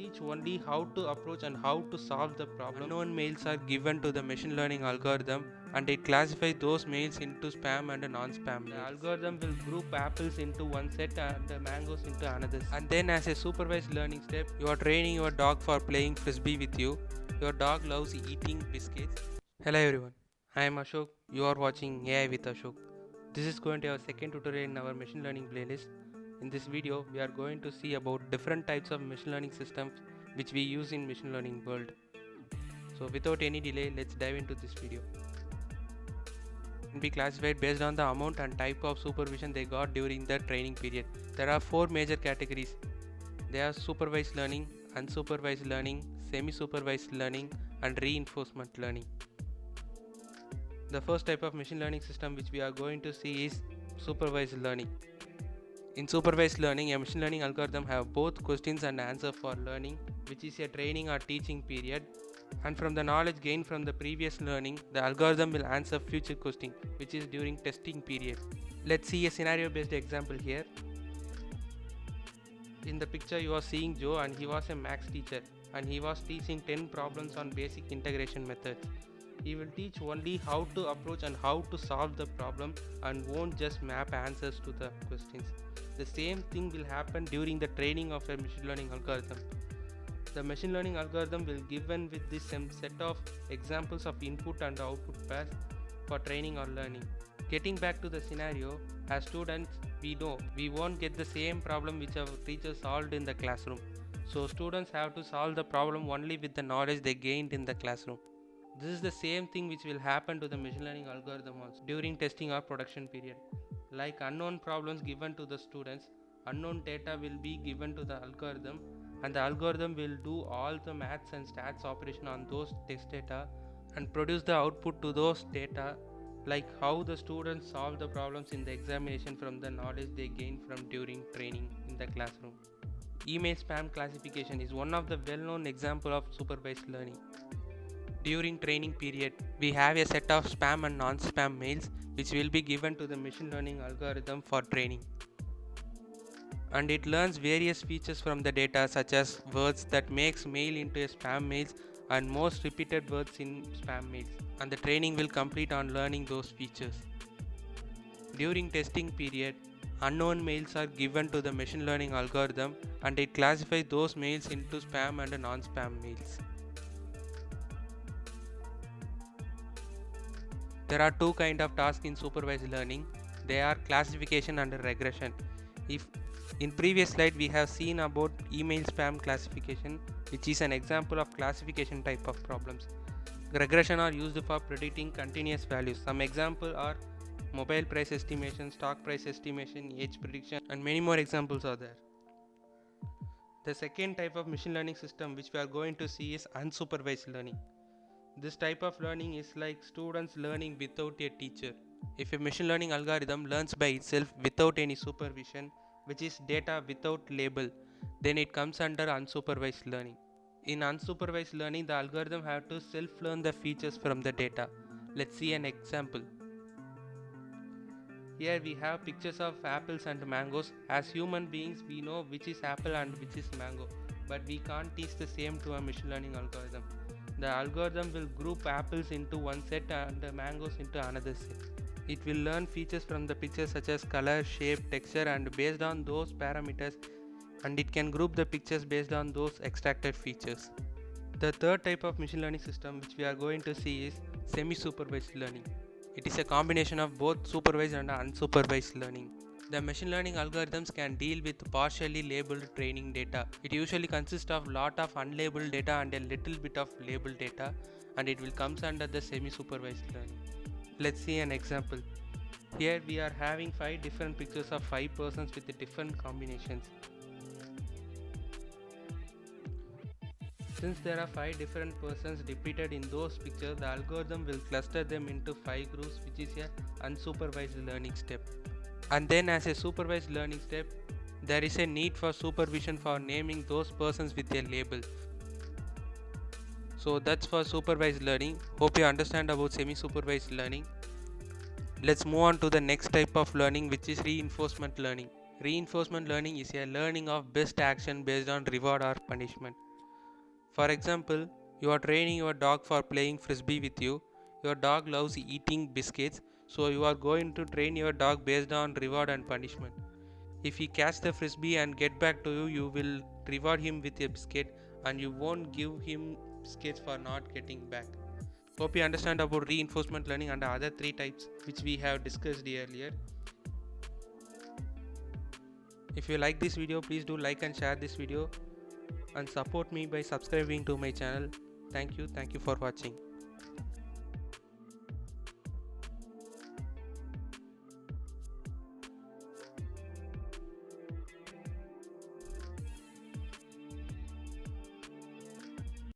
teach only how to approach and how to solve the problem. Unknown mails are given to the machine learning algorithm and it classifies those mails into spam and non-spam. The algorithm will group apples into one set and the mangoes into another. And then as a supervised learning step, you are training your dog for playing frisbee with you. Your dog loves eating biscuits. Hello everyone, I am Ashok. You are watching AI with Ashok. This is going to be our second tutorial in our machine learning playlist. In this video, we are going to see about different types of machine learning systems which we use in machine learning world. So without any delay, let's dive into this video. Can be classified based on the amount and type of supervision they got during the training period. There are four major categories. They are supervised learning, unsupervised learning, semi-supervised learning, and reinforcement learning. The first type of machine learning system which we are going to see is supervised learning. In supervised learning, a machine learning algorithm have both questions and answer for learning, which is a training or teaching period, and from the knowledge gained from the previous learning, the algorithm will answer future question, which is during testing period. Let's see a scenario based example here. In the picture you are seeing Joe, and he was a maths teacher and he was teaching 10 problems on basic integration methods. He will teach only how to approach and how to solve the problem and won't just map answers to the questions. The same thing will happen during the training of a machine learning algorithm. The machine learning algorithm will given with this set of examples of input and output pairs for training or learning. Getting back to the scenario, as students we know we won't get the same problem which our teacher solved in the classroom. So students have to solve the problem only with the knowledge they gained in the classroom. This is the same thing which will happen to the machine learning algorithm also during testing or production period. Like unknown problems given to the students, unknown data will be given to the algorithm, and the algorithm will do all the maths and stats operation on those test data and produce the output to those data, like how the students solve the problems in the examination from the knowledge they gained from during training in the classroom. Email spam classification is one of the well-known example of supervised learning. During training period, we have a set of spam and non-spam mails which will be given to the machine learning algorithm for training. And it learns various features from the data such as words that makes mail into a spam mails and most repeated words in spam mails. And the training will complete on learning those features. During testing period, unknown mails are given to the machine learning algorithm and it classifies those mails into spam and non-spam mails. There are two kinds of tasks in supervised learning. They are classification and regression. If in previous slide we have seen about email spam classification, which is an example of classification type of problems. Regression are used for predicting continuous values. Some examples are mobile price estimation, stock price estimation, age prediction, and many more examples are there. The second type of machine learning system which we are going to see is unsupervised learning. This type of learning is like students learning without a teacher. If a machine learning algorithm learns by itself without any supervision, which is data without label, then it comes under unsupervised learning. In unsupervised learning, the algorithm have to self-learn the features from the data. Let's see an example. Here we have pictures of apples and mangoes. As human beings, we know which is apple and which is mango, but we can't teach the same to a machine learning algorithm. The algorithm will group apples into one set and the mangoes into another set. It will learn features from the pictures such as color, shape, texture, and based on those parameters, and it can group the pictures based on those extracted features. The third type of machine learning system which we are going to see is semi-supervised learning. It is a combination of both supervised and unsupervised learning. The machine learning algorithms can deal with partially labeled training data. It usually consists of lot of unlabeled data and a little bit of labeled data, and it will comes under the semi-supervised learning. Let's see an example. Here we are having 5 different pictures of 5 persons with different combinations. Since there are 5 different persons repeated in those pictures, the algorithm will cluster them into 5 groups, which is a unsupervised learning step. And then as a supervised learning step, there is a need for supervision for naming those persons with a label. So that's for supervised learning. Hope you understand about semi-supervised learning. Let's move on to the next type of learning, which is reinforcement learning. Reinforcement learning is a learning of best action based on reward or punishment. For example, you are training your dog for playing frisbee with you. Your dog loves eating biscuits, so you are going to train your dog based on reward and punishment. If he catch the frisbee and get back to you, you will reward him with a biscuit and you won't give him biscuits for not getting back. Hope you understand about reinforcement learning and the other three types which we have discussed earlier. If you like this video, please do like and share this video and support me by subscribing to my channel. Thank you for watching.